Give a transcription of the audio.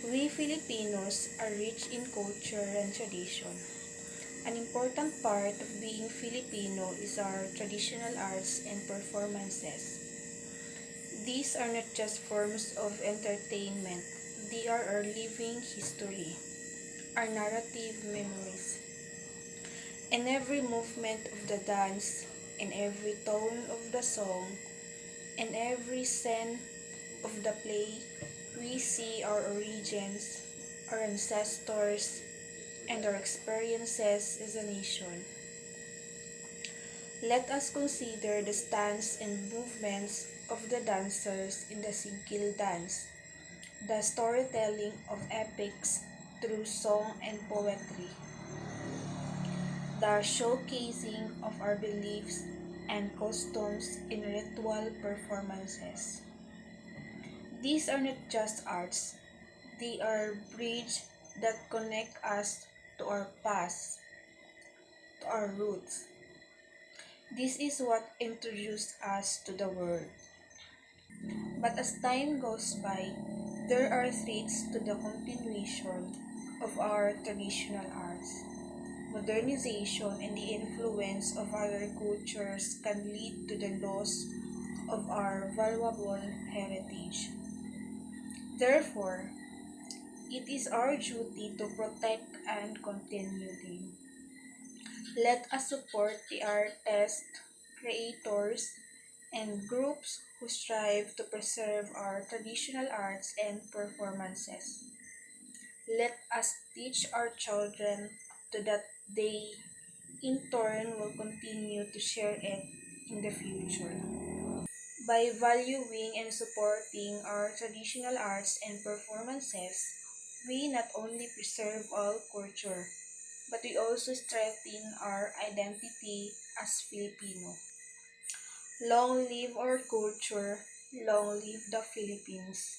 We Filipinos are rich in culture and tradition. An important part of being Filipino is our traditional arts and performances. These are not just forms of entertainment, they are our living history, our narrative memories. In every movement of the dance, in every tone of the song, in every scene of the play, we see our origins, our ancestors, and our experiences as a nation. Let us consider the stance and movements of the dancers in the Singkil dance, the storytelling of epics through song and poetry, the showcasing of our beliefs and customs in ritual performances. These are not just arts, they are bridges that connect us to our past, to our roots. This is what introduced us to the world. But as time goes by, there are threats to the continuation of our traditional arts. Modernization and the influence of other cultures can lead to the loss of our valuable heritage. Therefore, it is our duty to protect and continue them. Let us support the artists, creators, and groups who strive to preserve our traditional arts and performances. Let us teach our children so that they, in turn, will continue to share it in the future. By valuing and supporting our traditional arts and performances, we not only preserve our culture, but we also strengthen our identity as Filipino. Long live our culture, long live the Philippines.